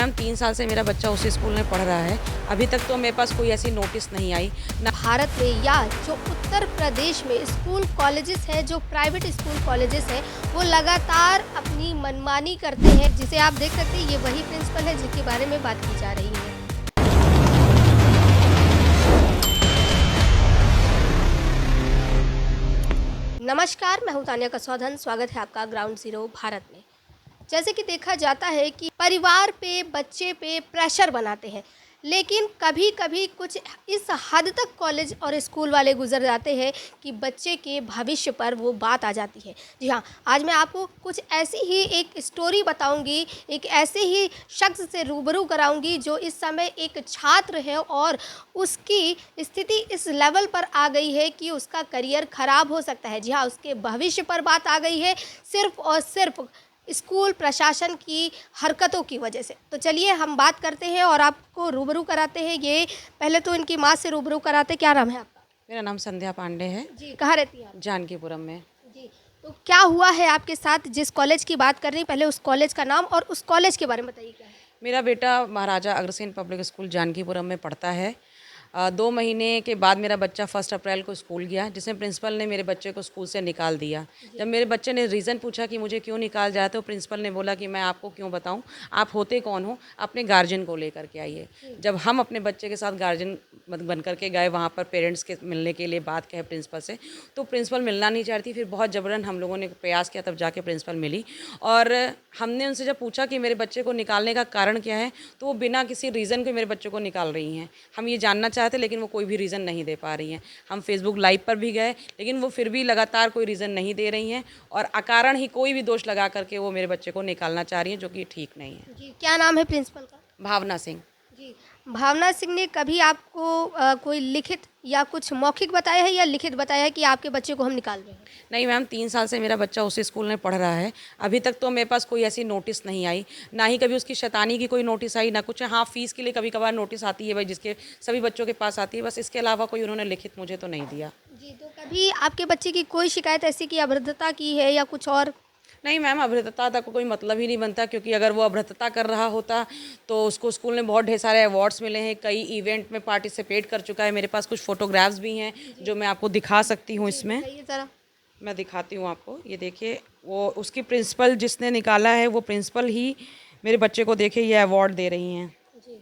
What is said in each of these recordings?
Ma'am 3 साल से मेरा बच्चा उसी स्कूल में पढ़ रहा है। अभी तक तो मेरे पास कोई ऐसी नोटिस नहीं आई ना। भारत में या जो उत्तर प्रदेश में स्कूल कॉलेजेस हैं, जो प्राइवेट स्कूल कॉलेजेस हैं, वो लगातार अपनी मनमानी करते हैं, जिसे आप देख सकते हैं। ये वही प्रिंसिपल है जिसके बारे में बात की जा रही है। नमस्कार, मैं हूं तानिया कसौधन। स्वागत है आपका ग्राउंड जीरो भारत में। जैसे कि देखा जाता है कि परिवार पे, बच्चे पे प्रेशर बनाते हैं, लेकिन कभी कभी कुछ इस हद तक कॉलेज और स्कूल वाले गुजर जाते हैं कि बच्चे के भविष्य पर वो बात आ जाती है। जी हाँ, आज मैं आपको कुछ ऐसी ही एक स्टोरी बताऊंगी, एक ऐसे ही शख्स से रूबरू कराऊंगी जो इस समय एक छात्र है और उसकी स्थिति इस लेवल पर आ गई है कि उसका करियर ख़राब हो सकता है। जी हाँ, उसके भविष्य पर बात आ गई है, सिर्फ़ और सिर्फ स्कूल प्रशासन की हरकतों की वजह से। तो चलिए हम बात करते हैं और आपको रूबरू कराते हैं। ये पहले तो इनकी माँ से रूबरू कराते। क्या नाम है आपका? मेरा नाम संध्या पांडे है। जी, कहाँ रहती हैं आप? जानकीपुरम में। जी, तो क्या हुआ है आपके साथ? जिस कॉलेज की बात कर रही हैं, पहले उस कॉलेज का नाम और उस कॉलेज के बारे में बताइए क्या है? मेरा बेटा महाराजा अग्रसेन पब्लिक स्कूल जानकीपुरम में पढ़ता है। 2 महीने के बाद मेरा बच्चा 1 अप्रैल को स्कूल गया, जिसमें प्रिंसिपल ने मेरे बच्चे को स्कूल से निकाल दिया। जब मेरे बच्चे ने रीज़न पूछा कि मुझे क्यों निकाल जाए, तो प्रिंसिपल ने बोला कि मैं आपको क्यों बताऊं, आप होते कौन हो, अपने गार्जियन को लेकर के आइए। जब हम अपने बच्चे के साथ गार्जियन बन करके गए वहाँ पर पेरेंट्स के मिलने के लिए, बात कहे प्रिंसिपल से, तो प्रिंसिपल मिलना नहीं चाहती। फिर बहुत ज़बरन हम लोगों ने प्रयास किया, तब जाके प्रिंसिपल मिली। और हमने उनसे जब पूछा कि मेरे बच्चे को निकालने का कारण क्या है, तो वो बिना किसी रीज़न के मेरे बच्चे को निकाल रही हैं। हम ये जानना चाहते, लेकिन वो कोई भी रीज़न नहीं दे पा रही हैं। हम फेसबुक लाइव पर भी गए, लेकिन वो फिर भी लगातार कोई रीज़न नहीं दे रही हैं और अकारण ही कोई भी दोष लगा करके वो मेरे बच्चे को निकालना चाह रही हैं, जो कि ठीक नहीं है। जी, क्या नाम है प्रिंसिपल का? भावना सिंह। जी, भावना सिंह ने कभी आपको कोई लिखित या कुछ मौखिक बताया है या लिखित बताया है कि आपके बच्चे को हम निकाल रहे हैं? नहीं मैम, 3 साल से मेरा बच्चा उसी स्कूल में पढ़ रहा है। अभी तक तो मेरे पास कोई ऐसी नोटिस नहीं आई, ना ही कभी उसकी शैतानी की कोई नोटिस आई, ना कुछ। हाँ, फ़ीस के लिए कभी कभार नोटिस आती है भाई, जिसके सभी बच्चों के पास आती है, बस इसके अलावा कोई उन्होंने लिखित मुझे तो नहीं दिया। जी, तो कभी आपके बच्चे की कोई शिकायत ऐसी की अभद्रता की है या कुछ और? नहीं मैम, अभद्रता का कोई मतलब ही नहीं बनता, क्योंकि अगर वो अभद्रता कर रहा होता तो उसको स्कूल में बहुत ढेर सारे अवार्ड्स मिले हैं, कई इवेंट में पार्टिसिपेट कर चुका है। मेरे पास कुछ फ़ोटोग्राफ्स भी हैं जो मैं आपको दिखा सकती हूँ। इसमें बताइए ज़रा। मैं दिखाती हूँ आपको, ये देखिए। वो उसकी प्रिंसिपल जिसने निकाला है, वो प्रिंसिपल ही मेरे बच्चे को देखिए ये अवार्ड दे रही हैं। जी,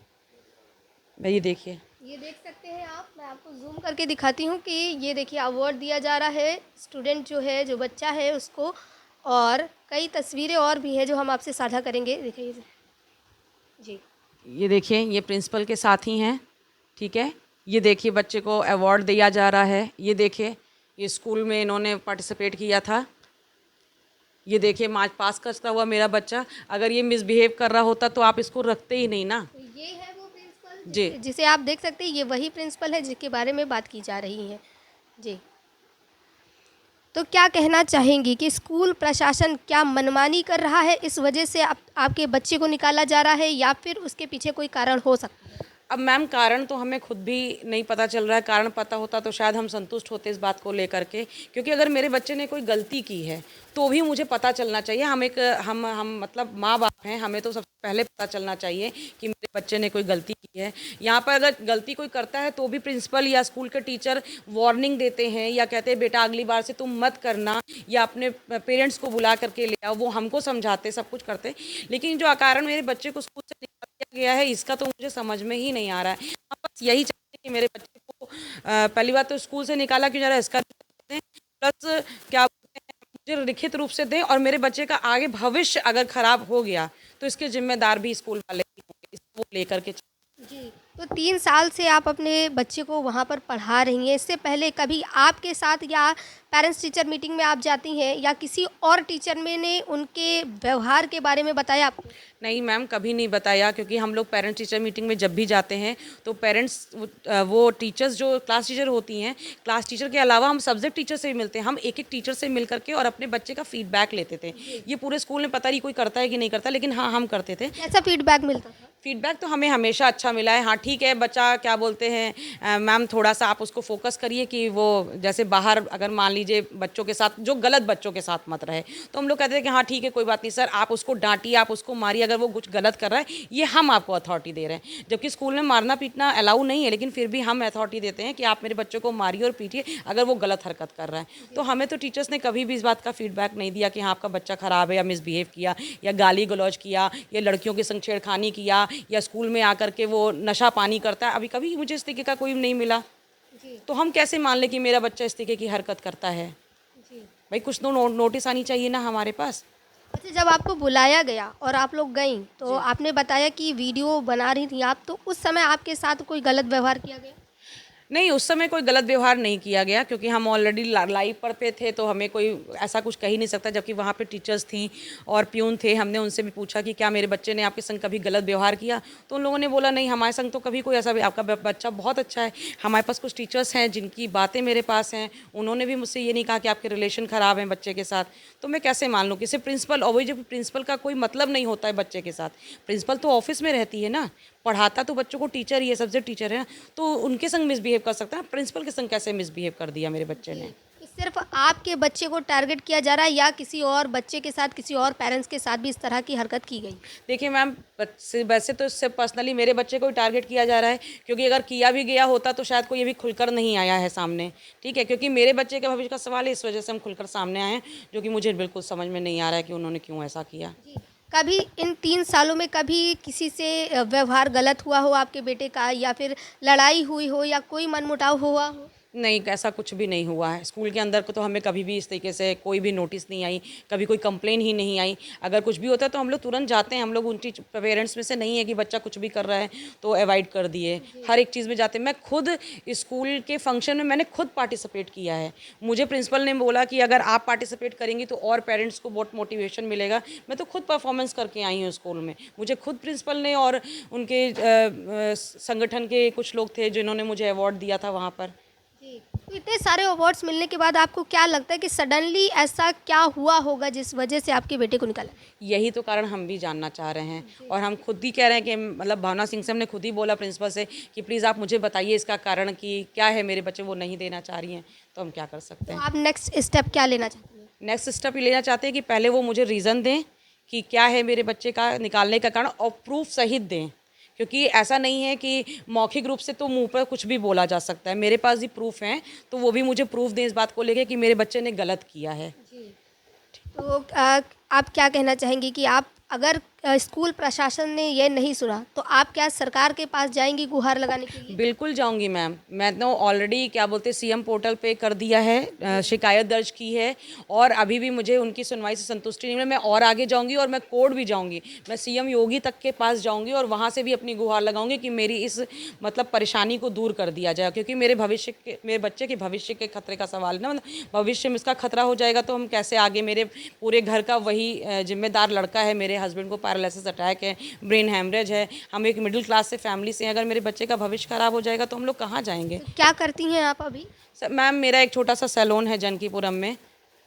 भाई ये देखिए। ये देख सकते हैं आप। मैं आपको जूम करके दिखाती हूँ कि ये देखिए अवार्ड दिया जा रहा है स्टूडेंट जो है, जो बच्चा है उसको। और कई तस्वीरें और भी हैं जो हम आपसे साझा करेंगे। देखिए जी, ये देखिए, ये प्रिंसिपल के साथ ही हैं, ठीक है। ये देखिए बच्चे को अवार्ड दिया जा रहा है। ये देखिए, ये स्कूल में इन्होंने पार्टिसिपेट किया था। ये देखिए, मार्च पास करता हुआ मेरा बच्चा। अगर ये मिसबिहेव कर रहा होता तो आप इसको रखते ही नहीं ना। तो ये है वो प्रिंसिपल जी। जिसे आप देख सकते हैं। ये वही प्रिंसिपल है जिसके बारे में बात की जा रही है। जी, तो क्या कहना चाहेंगी कि स्कूल प्रशासन क्या मनमानी कर रहा है, इस वजह से आपके बच्चे को निकाला जा रहा है, या फिर उसके पीछे कोई कारण हो सकता है? अब मैम, कारण तो हमें खुद भी नहीं पता चल रहा है। कारण पता होता तो शायद हम संतुष्ट होते इस बात को लेकर के, क्योंकि अगर मेरे बच्चे ने कोई गलती की है तो भी मुझे पता चलना चाहिए। हम मतलब माँ बाप हैं, हमें तो सबसे पहले पता चलना चाहिए कि मेरे बच्चे ने कोई गलती की है। यहाँ पर अगर गलती कोई करता है तो भी प्रिंसिपल या स्कूल के टीचर वार्निंग देते हैं, या कहते हैं बेटा अगली बार से तुम मत करना, या अपने पेरेंट्स को बुला करके ले आओ। वो हमको समझाते, सब कुछ करते, लेकिन जो अकारण मेरे बच्चे को स्कूल से निकाल दिया गया है, इसका तो मुझे समझ में ही नहीं आ रहा है। हम बस यही चाहते हैं कि मेरे बच्चे को पहली बात तो स्कूल से निकाला क्यों जा रहा है, इसका प्लस क्या बोलते हैं, मुझे लिखित रूप से दें। और मेरे बच्चे का आगे भविष्य अगर खराब हो गया तो इसके जिम्मेदार भी स्कूल वाले ही होंगे, इसको लेकर के। जी, तो 3 साल से आप अपने बच्चे को वहाँ पर पढ़ा रही हैं। इससे पहले कभी आपके साथ या पेरेंट्स टीचर मीटिंग में आप जाती हैं, या किसी और टीचर में ने उनके व्यवहार के बारे में बताया आपको? नहीं मैम, कभी नहीं बताया, क्योंकि हम लोग पेरेंट्स टीचर मीटिंग में जब भी जाते हैं तो पेरेंट्स वो टीचर्स जो क्लास टीचर होती हैं, क्लास टीचर के अलावा हम सब्जेक्ट टीचर से भी मिलते हैं। हम एक एक टीचर से मिल करके और अपने बच्चे का फीडबैक लेते थे। ये पूरे स्कूल में पता नहीं कोई करता है कि नहीं करता, लेकिन हाँ, हम करते थे। कैसा फीडबैक मिलता था? फीडबैक तो हमें हमेशा अच्छा मिला है। हाँ ठीक है, बच्चा क्या बोलते हैं मैम थोड़ा सा आप उसको फोकस करिए कि वो जैसे बाहर अगर मान लीजिए बच्चों के साथ जो गलत बच्चों के साथ मत रहे, तो हम लोग कहते हैं कि हाँ ठीक है कोई बात नहीं सर, आप उसको डांटिए, आप उसको मारिए अगर वो कुछ गलत कर रहा है, ये हम आपको अथॉरिटी दे रहे हैं। जबकि स्कूल में मारना पीटना अलाउ नहीं है, लेकिन फिर भी हम अथॉरिटी देते हैं कि आप मेरे बच्चों को मारिए और पीटिए अगर वो गलत हरकत कर रहा है। तो हमें तो टीचर्स ने कभी भी इस बात का फीडबैक नहीं दिया कि हाँ आपका बच्चा ख़राब है या मिसबिहेव किया या गाली गलौज किया या लड़कियों के संग छेड़खानी किया या स्कूल में आकर के वो नशा पानी करता है। अभी कभी मुझे इस तरीके का कोई नहीं मिला, तो हम कैसे मान लें कि मेरा बच्चा इस तरीके की हरकत करता है। भाई कुछ तो नोटिस आनी चाहिए ना हमारे पास। अच्छा, जब आपको बुलाया गया और आप लोग गईं तो आपने बताया कि वीडियो बना रही थी आप, तो उस समय आपके साथ कोई गलत व्यवहार किया गया? नहीं, उस समय कोई गलत व्यवहार नहीं किया गया क्योंकि हम ऑलरेडी लाइव पर पे थे, तो हमें कोई ऐसा कुछ कह ही नहीं सकता। जबकि वहाँ पे टीचर्स थी और प्यून थे, हमने उनसे भी पूछा कि क्या मेरे बच्चे ने आपके संग कभी गलत व्यवहार किया, तो उन लोगों ने बोला नहीं हमारे संग तो कभी कोई ऐसा भी, आपका बच्चा बहुत अच्छा है। हमारे पास कुछ टीचर्स हैं जिनकी बातें मेरे पास हैं, उन्होंने भी मुझसे ये नहीं कहा कि आपके रिलेशन ख़राब हैं बच्चे के साथ। तो मैं कैसे मान लूँ कि सिर्फ प्रिंसिपल, और वही जब प्रिंसिपल का कोई मतलब नहीं होता है बच्चे के साथ, प्रिंसिपल तो ऑफिस में रहती है ना, पढ़ाता तो बच्चों को टीचर ही है, सब्जेक्ट टीचर है ना, तो उनके संग मिसबिहेव कर सकता है, प्रिंसिपल के संग कैसे मिसबिहेव कर दिया मेरे बच्चे ने। कि सिर्फ आपके बच्चे को टारगेट किया जा रहा है या किसी और बच्चे के साथ, किसी और पेरेंट्स के साथ भी इस तरह की हरकत की गई? देखिए मैम, वैसे तो इससे पर्सनली मेरे बच्चे को ही टारगेट किया जा रहा है, क्योंकि अगर किया भी गया होता तो शायद कोई ये भी खुलकर नहीं आया है सामने। ठीक है, क्योंकि मेरे बच्चे के भविष्य का सवाल है, इस वजह से हम खुलकर सामने आए हैं, जो कि मुझे बिल्कुल समझ में नहीं आ रहा है कि उन्होंने क्यों ऐसा किया। जी। कभी इन 3 सालों में कभी किसी से व्यवहार गलत हुआ हो आपके बेटे का, या फिर लड़ाई हुई हो या कोई मनमुटाव हुआ हो? नहीं, ऐसा कुछ भी नहीं हुआ है। स्कूल के अंदर को तो हमें कभी भी इस तरीके से कोई भी नोटिस नहीं आई, कभी कोई कंप्लेन ही नहीं आई। अगर कुछ भी होता है तो हम लोग तुरंत जाते हैं, हम लोग उन पेरेंट्स में से नहीं है कि बच्चा कुछ भी कर रहा है तो अवॉइड कर दिए। हर एक चीज़ में जाते हैं। मैं खुद स्कूल के फंक्शन में मैंने खुद पार्टिसिपेट किया है। मुझे प्रिंसिपल ने बोला कि अगर आप पार्टिसिपेट करेंगी तो और पेरेंट्स को बहुत मोटिवेशन मिलेगा। मैं तो खुद परफॉर्मेंस करके आई हूँ स्कूल में। मुझे खुद प्रिंसिपल ने और उनके संगठन के कुछ लोग थे जिन्होंने मुझे अवार्ड दिया था वहाँ पर। जी। तो इतने सारे अवार्ड्स मिलने के बाद आपको क्या लगता है कि सडनली ऐसा क्या हुआ होगा जिस वजह से आपके बेटे को निकाला? यही तो कारण हम भी जानना चाह रहे हैं और हम खुद ही कह रहे हैं कि मतलब भावना सिंह से हमने खुद ही बोला प्रिंसिपल से कि प्लीज़ आप मुझे बताइए इसका कारण कि क्या है, मेरे बच्चे वो नहीं देना चाह रही हैं, तो हम क्या कर सकते तो हैं। आप नेक्स्ट स्टेप क्या लेना चाहते हैं? नेक्स्ट स्टेप ये लेना चाहते हैं कि पहले वो मुझे रीज़न दें कि क्या है मेरे बच्चे का निकालने का कारण, और प्रूफ सहित दें, क्योंकि ऐसा नहीं है कि मौखिक रूप से तो मुंह पर कुछ भी बोला जा सकता है। मेरे पास भी प्रूफ हैं, तो वो भी मुझे प्रूफ दें इस बात को लेके कि मेरे बच्चे ने गलत किया है। जी। तो आप क्या कहना चाहेंगी कि आप अगर स्कूल प्रशासन ने ये नहीं सुना तो आप क्या सरकार के पास जाएंगी गुहार लगाने के लिए? बिल्कुल जाऊंगी मैम। मैं तो ऑलरेडी क्या बोलते सीएम पोर्टल पे कर दिया है, शिकायत दर्ज की है, और अभी भी मुझे उनकी सुनवाई से संतुष्टि नहीं मिली। मैं और आगे जाऊंगी और मैं कोर्ट भी जाऊंगी। मैं सीएम योगी तक के पास जाऊंगी और वहाँ से भी अपनी गुहार लगाऊंगी कि मेरी इस मतलब परेशानी को दूर कर दिया जाए, क्योंकि मेरे बच्चे के भविष्य के खतरे का सवाल है ना। मतलब भविष्य में इसका खतरा हो जाएगा तो हम कैसे आगे, मेरे पूरे घर का वही जिम्मेदार लड़का है, मेरे हस्बैंड को पैरालिसिस अटैक है, ब्रेन हैमरेज है, हम एक मिडिल क्लास से फैमिली से हैं। अगर मेरे बच्चे का भविष्य खराब हो जाएगा तो हम लोग कहाँ जाएंगे। तो क्या करती हैं आप अभी? मैम मेरा एक छोटा सा सैलून है जानकीपुरम में,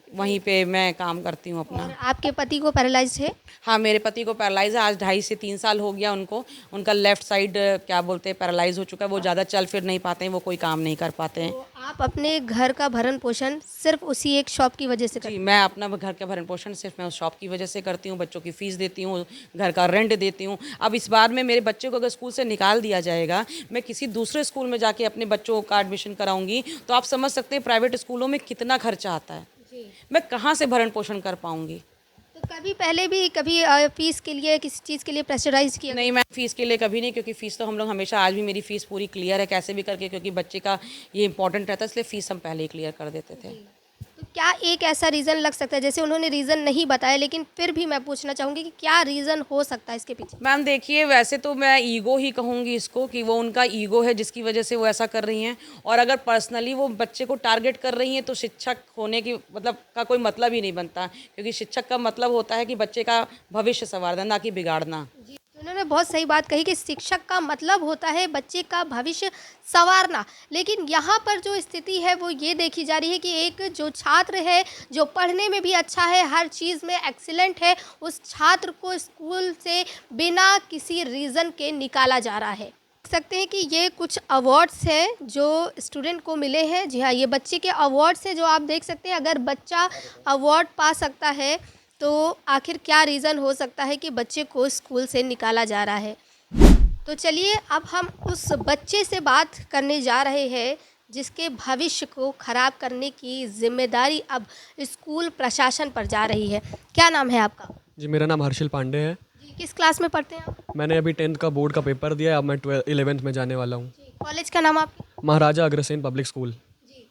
वहीं पे मैं काम करती हूँ अपना। और आपके पति को पैरालाइज है? हाँ, मेरे पति को पैरालाइज है, आज 2.5 से 3 साल हो गया उनको। उनका लेफ़्ट साइड क्या बोलते हैं पैरालाइज हो चुका है, वो ज़्यादा चल फिर नहीं पाते हैं, वो कोई काम नहीं कर पाते हैं। तो आप अपने घर का भरण पोषण सिर्फ उसी एक शॉप की वजह से जी, करती मैं अपना घर का भरण पोषण सिर्फ मैं उस शॉप की वजह से करती हूँ। बच्चों की फ़ीस देती हूँ, घर का रेंट देती हूँ। अब इस बार में मेरे बच्चे को अगर स्कूल से निकाल दिया जाएगा, मैं किसी दूसरे स्कूल में जाके अपने बच्चों का एडमिशन कराऊंगी, तो आप समझ सकते हैं प्राइवेट स्कूलों में कितना खर्चा आता है। जी। मैं कहाँ से भरण पोषण कर पाऊंगी। तो कभी पहले भी कभी फीस के लिए किसी चीज़ के लिए प्रेशराइज किया? नहीं, मैं फ़ीस के लिए कभी नहीं, क्योंकि फ़ीस तो हम लोग हमेशा, आज भी मेरी फ़ीस पूरी क्लियर है कैसे भी करके, क्योंकि बच्चे का ये इंपॉर्टेंट रहता है, इसलिए फ़ीस हम पहले ही क्लियर कर देते थे। तो क्या एक ऐसा रीज़न लग सकता है, जैसे उन्होंने रीज़न नहीं बताया लेकिन फिर भी मैं पूछना चाहूँगी कि क्या रीज़न हो सकता है इसके पीछे? मैम देखिए, वैसे तो मैं ईगो ही कहूँगी इसको, कि वो उनका ईगो है जिसकी वजह से वो ऐसा कर रही हैं। और अगर पर्सनली वो बच्चे को टारगेट कर रही हैं तो शिक्षक होने की मतलब का कोई मतलब ही नहीं बनता, क्योंकि शिक्षक का मतलब होता है कि बच्चे का भविष्य संवारना, ना कि बिगाड़ना। जी। तो उन्होंने बहुत सही बात कही कि शिक्षक का मतलब होता है बच्चे का भविष्य संवारना। लेकिन यहाँ पर जो स्थिति है वो ये देखी जा रही है कि एक जो छात्र है, जो पढ़ने में भी अच्छा है, हर चीज़ में एक्सीलेंट है, उस छात्र को स्कूल से बिना किसी रीज़न के निकाला जा रहा है। देख सकते हैं कि ये कुछ अवार्ड्स हैं जो स्टूडेंट को मिले हैं। जी हाँ, ये बच्चे के अवार्ड्स हैं जो आप देख सकते हैं। अगर बच्चा अवार्ड पा सकता है तो आखिर क्या रीज़न हो सकता है कि बच्चे को स्कूल से निकाला जा रहा है। तो चलिए अब हम उस बच्चे से बात करने जा रहे हैं जिसके भविष्य को ख़राब करने की जिम्मेदारी अब स्कूल प्रशासन पर जा रही है। क्या नाम है आपका? जी, मेरा नाम हर्षिल पांडे है। जी, किस क्लास में पढ़ते हैं आप? मैंने अभी 10th का बोर्ड का पेपर दिया है, अब मैं 11th में जाने वाला हूँ। जी, कॉलेज का नाम आपकी? Maharaja Agrasen public school. जी।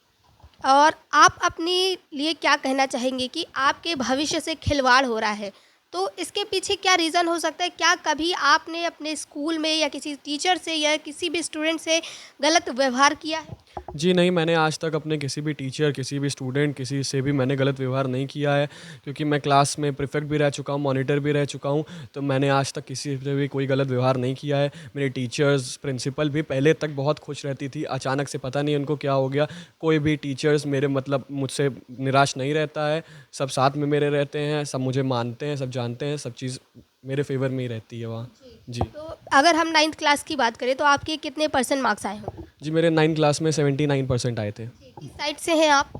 और आप अपने लिए क्या कहना चाहेंगे कि आपके भविष्य से खिलवाड़ हो रहा है, तो इसके पीछे क्या रीज़न हो सकता है? क्या कभी आपने अपने स्कूल में या किसी टीचर से या किसी भी स्टूडेंट से गलत व्यवहार किया है? जी नहीं, मैंने आज तक अपने किसी भी टीचर, किसी भी स्टूडेंट, किसी से भी मैंने गलत व्यवहार नहीं किया है, क्योंकि मैं क्लास में प्रीफेक्ट भी रह चुका हूँ, मॉनिटर भी रह चुका हूँ, तो मैंने आज तक किसी से भी कोई गलत व्यवहार नहीं किया है। मेरे टीचर्स, प्रिंसिपल भी पहले तक बहुत खुश रहती थी, अचानक से पता नहीं उनको क्या हो गया। कोई भी टीचर्स मेरे मतलब मुझसे निराश नहीं रहता है, सब साथ में मेरे रहते हैं, सब मुझे मानते हैं, सब जानते हैं, सब चीज़ मेरे फेवर में ही रहती है वहाँ। जी। तो अगर हम 9th क्लास की बात करें तो आपके कितने % मार्क्स आए हों? जी, मेरे 9th क्लास में 79% आए थे। किस साइड से हैं आप?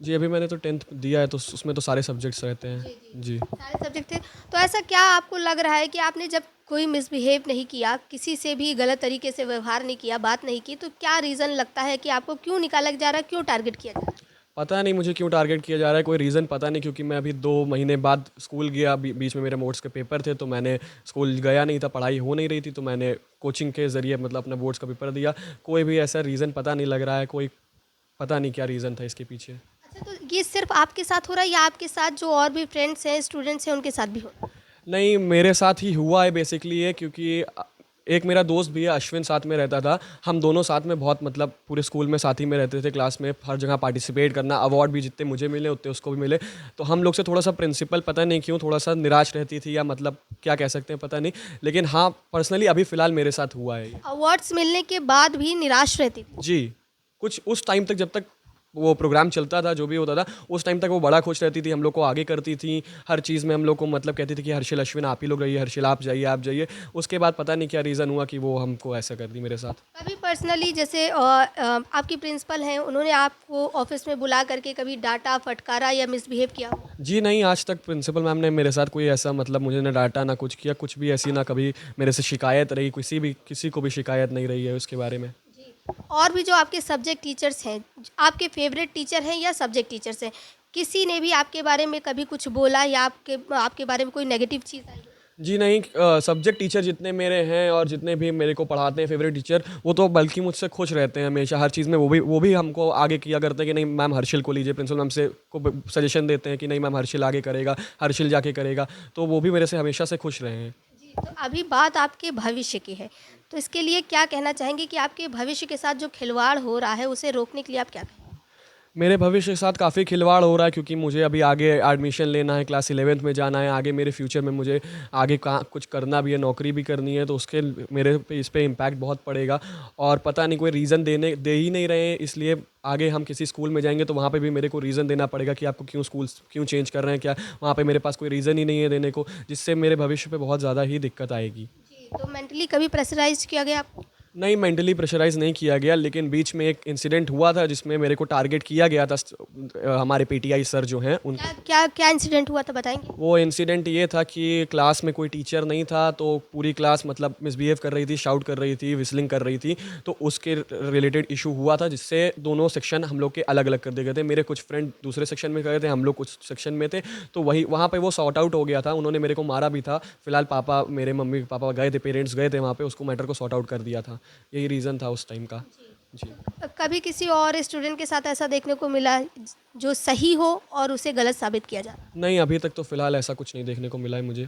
जी, अभी मैंने तो 10th दिया है, तो उसमें तो सारे सब्जेक्ट्स रहते हैं। जी। सारे सब्जेक्ट थे। तो ऐसा क्या आपको लग रहा है कि आपने जब कोई मिसबिहेव नहीं किया, किसी से भी गलत तरीके से व्यवहार नहीं किया, बात नहीं की, तो क्या रीज़न लगता है कि आपको क्यों निकाला जा रहा है, क्यों टारगेट किया जा रहा है? पता नहीं मुझे क्यों टारगेट किया जा रहा है, कोई रीज़न पता नहीं, क्योंकि मैं अभी 2 महीने बाद स्कूल गया, बीच में मेरे बोर्ड्स के पेपर थे, तो मैंने स्कूल गया नहीं था, पढ़ाई हो नहीं रही थी, तो मैंने कोचिंग के ज़रिए मतलब अपना बोर्ड्स का पेपर दिया। कोई भी ऐसा रीज़न पता नहीं लग रहा है, कोई पता नहीं क्या रीज़न था इसके पीछे। अच्छा, तो ये सिर्फ़ आपके साथ हो रहा है या आपके साथ जो और भी फ्रेंड्स हैं, स्टूडेंट्स हैं, उनके साथ भी हो रहा है? नहीं, मेरे साथ ही हुआ है बेसिकली ये, क्योंकि एक मेरा दोस्त भी है, अश्विन, साथ में रहता था। हम दोनों साथ में बहुत मतलब पूरे स्कूल में साथ ही में रहते थे, क्लास में हर जगह पार्टिसिपेट करना, अवार्ड भी जितने मुझे मिले उतने उसको भी मिले। तो हम लोग से थोड़ा-सा प्रिंसिपल पता नहीं क्यों थोड़ा-सा निराश रहती थी, या मतलब क्या कह सकते हैं पता नहीं। लेकिन हाँ, पर्सनली अभी फ़िलहाल मेरे साथ हुआ है ये। अवार्ड्स मिलने के बाद भी निराश रहती थी। जी, कुछ उस टाइम तक जब तक वो प्रोग्राम चलता था, जो भी होता था, उस टाइम तक वो बड़ा खुश रहती थी, हम लोग को आगे करती थी, हर चीज़ में हम लोग को मतलब कहती थी कि हर्षिल, अश्विन आप ही लोग रहिए, हर्षिल आप जाइए, आप जाइए। उसके बाद पता नहीं क्या रीज़न हुआ कि वो हमको ऐसा कर दी मेरे साथ। कभी पर्सनली जैसे आपकी प्रिंसिपल हैं, उन्होंने आपको ऑफ़िस में बुला करके कभी डाँटा, फटकारा या मिसबिहेव किया हो? जी नहीं, आज तक प्रिंसिपल मैम ने मेरे साथ कोई ऐसा मतलब मुझे ना डाँटा, ना कुछ किया, कुछ भी ऐसी ना कभी मेरे से शिकायत रही, किसी को भी शिकायत नहीं रही है उसके बारे में। जी। और भी जो आपके सब्जेक्ट टीचर्स हैं, आपके फेवरेट टीचर हैं या सब्जेक्ट टीचर्स हैं, किसी ने भी आपके बारे में कभी कुछ बोला या आपके बारे में कोई नेगेटिव चीज़ आई? जी नहीं, सब्जेक्ट टीचर जितने मेरे हैं और जितने भी मेरे को पढ़ाते हैं फेवरेट टीचर, वो तो बल्कि मुझसे खुश रहते हैं हमेशा हर चीज़ में। वो भी हमको आगे किया करते हैं कि नहीं मैम हर्षिल को लीजिए, प्रिंसिपल मैम से को सजेशन देते हैं कि नहीं मैम हर्षिल आगे करेगा, हर्षिल जाके करेगा, तो वो भी मेरे से हमेशा से खुश रहे हैं। जी, तो अभी बात आपके भविष्य की है, तो इसके लिए क्या कहना चाहेंगे कि आपके भविष्य के साथ जो खिलवाड़ हो रहा है, उसे रोकने के लिए आप क्या कहेंगे? मेरे भविष्य के साथ काफ़ी खिलवाड़ हो रहा है, क्योंकि मुझे अभी आगे एडमिशन लेना है, क्लास 11th में जाना है, आगे मेरे फ्यूचर में मुझे आगे कहाँ कुछ करना भी है, नौकरी भी करनी है, तो उसके मेरे पे इस पे इम्पैक्ट बहुत पड़ेगा। और पता नहीं कोई रीज़न दे ही नहीं रहे हैं, इसलिए आगे हम किसी स्कूल में जाएंगे तो वहाँ पे भी मेरे को रीज़न देना पड़ेगा कि आपको क्यों चेंज कर रहे हैं, क्या वहाँ पे मेरे पास कोई रीज़न ही नहीं है देने को, जिससे मेरे भविष्य पे बहुत ज़्यादा ही दिक्कत आएगी। जी, तो मेंटली कभी प्रेशराइज़ किया गया आपको? नहीं, मेंटली प्रेशराइज़ नहीं किया गया, लेकिन बीच में एक इंसिडेंट हुआ था जिसमें मेरे को टारगेट किया गया था। हमारे पीटीआई सर जो हैं उन क्या क्या क्या इंसिडेंट हुआ था, बताएंगे? वो इंसिडेंट ये था कि क्लास में कोई टीचर नहीं था, तो पूरी क्लास मतलब मिसबिहेव कर रही थी, शाउट कर रही थी, विस्लिंग कर रही थी, तो उसके रिलेटेड इशू हुआ था, जिससे दोनों सेक्शन हम लोग के अलग अलग कर दिए गए थे। मेरे कुछ फ्रेंड दूसरे सेक्शन में गए थे, हम लोग कुछ सेक्शन में थे, तो वहाँ पे वो सॉर्ट आउट हो गया था। उन्होंने मेरे को मारा भी था, फिलहाल मेरे मम्मी पापा गए थे, पेरेंट्स गए थे वहाँ पे, उसको मैटर को सॉर्ट आउट कर दिया था। यही रीज़न था उस टाइम का। जी। कभी किसी और स्टूडेंट के साथ ऐसा देखने को मिला जो सही हो और उसे गलत साबित किया जाए? नहीं, अभी तक तो फ़िलहाल ऐसा कुछ नहीं देखने को मिला है मुझे।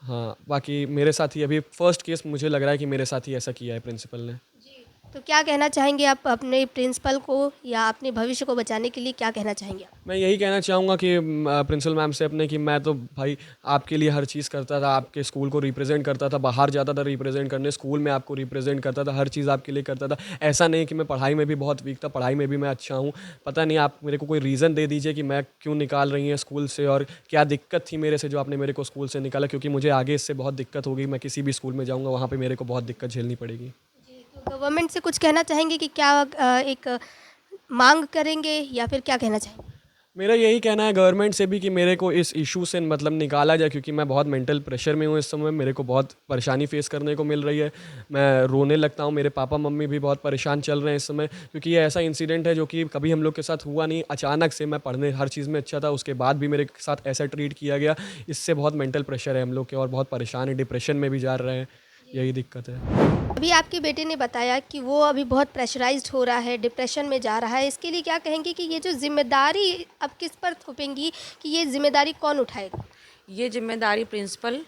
हाँ, बाकी मेरे साथ ही अभी फर्स्ट केस मुझे लग रहा है कि मेरे साथ ही ऐसा किया है प्रिंसिपल ने। जी। तो क्या कहना चाहेंगे आप अपने प्रिंसिपल को या अपने भविष्य को बचाने के लिए क्या कहना चाहेंगे आप? मैं यही कहना चाहूँगा कि प्रिंसिपल मैम से अपने कि मैं तो भाई आपके लिए हर चीज़ करता था, आपके स्कूल को रिप्रेजेंट करता था, बाहर जाता था रिप्रेजेंट करने, स्कूल में आपको रिप्रेजेंट करता था, हर चीज़ आपके लिए करता था। ऐसा नहीं कि मैं पढ़ाई में भी बहुत वीक था, पढ़ाई में भी मैं अच्छा हूँ। पता नहीं, आप मेरे को कोई रीज़न दे दीजिए कि मैं क्यों निकाल रही हैं स्कूल से, और क्या दिक्कत थी मेरे से जो आपने मेरे को स्कूल से निकाला, क्योंकि मुझे आगे इससे बहुत दिक्कत होगी। मैं किसी भी स्कूल में जाऊँगा वहाँ पर मेरे को बहुत दिक्कत झेलनी पड़ेगी। जी, तो गवर्नमेंट से कुछ कहना चाहेंगे कि क्या एक मांग करेंगे या फिर क्या कहना चाहेंगे? मेरा यही कहना है गवर्नमेंट से भी कि मेरे को इस इशू से मतलब निकाला जाए, क्योंकि मैं बहुत मेंटल प्रेशर में हूँ इस समय। मेरे को बहुत परेशानी फेस करने को मिल रही है, मैं रोने लगता हूँ। मेरे पापा मम्मी भी बहुत परेशान चल रहे हैं इस समय, क्योंकि ये ऐसा इंसिडेंट है जो कि कभी हम लोग के साथ हुआ नहीं। अचानक से मैं पढ़ने हर चीज़ में अच्छा था, उसके बाद भी मेरे साथ ऐसा ट्रीट किया गया। इससे बहुत मेंटल प्रेशर है हम लोग के, और बहुत परेशान है, डिप्रेशन में भी जा रहे हैं। यही दिक्कत है। अभी आपके बेटे ने बताया कि वो अभी बहुत प्रेशराइज्ड हो रहा है, डिप्रेशन में जा रहा है। इसके लिए क्या कहेंगे कि ये जो ज़िम्मेदारी अब किस पर थोपेंगी कि ये ज़िम्मेदारी कौन उठाएगा? ये जिम्मेदारी प्रिंसिपल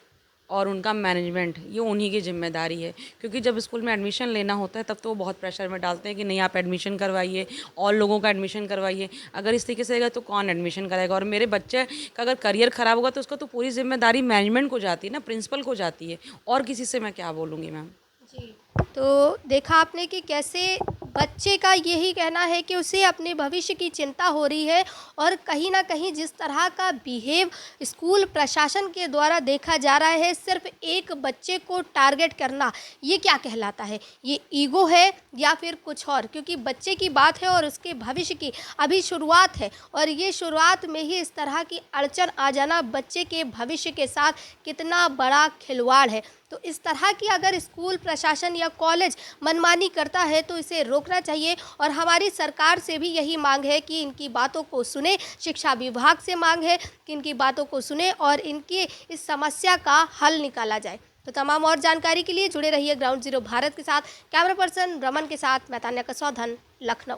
और उनका मैनेजमेंट, ये उन्हीं की जिम्मेदारी है, क्योंकि जब स्कूल में एडमिशन लेना होता है तब तो वो बहुत प्रेशर में डालते हैं कि नहीं आप एडमिशन करवाइए और लोगों का एडमिशन करवाइए। अगर इस तरीके से रहेगा तो कौन एडमिशन कराएगा? और मेरे बच्चे का अगर करियर ख़राब होगा तो उसका तो पूरी जिम्मेदारी मैनेजमेंट को जाती है ना, प्रिंसिपल को जाती है। और किसी से मैं क्या बोलूँगी मैम? जी, तो देखा आपने कि कैसे बच्चे का यही कहना है कि उसे अपने भविष्य की चिंता हो रही है, और कहीं न कहीं जिस तरह का बिहेव स्कूल प्रशासन के द्वारा देखा जा रहा है, सिर्फ एक बच्चे को टारगेट करना, ये क्या कहलाता है? ये ईगो है या फिर कुछ और? क्योंकि बच्चे की बात है और उसके भविष्य की अभी शुरुआत है, और ये शुरुआत में ही इस तरह की अड़चन आ जाना बच्चे के भविष्य के साथ कितना बड़ा खिलवाड़ है। तो इस तरह की अगर स्कूल प्रशासन या कॉलेज मनमानी करता है तो इसे रोकना चाहिए, और हमारी सरकार से भी यही मांग है कि इनकी बातों को सुने। शिक्षा विभाग से मांग है कि इनकी बातों को सुने और इनकी इस समस्या का हल निकाला जाए। तो तमाम और जानकारी के लिए जुड़े रहिए ग्राउंड ज़ीरो भारत के साथ। कैमरा पर्सन रमन के साथ मैं तान्या कसौधन, लखनऊ।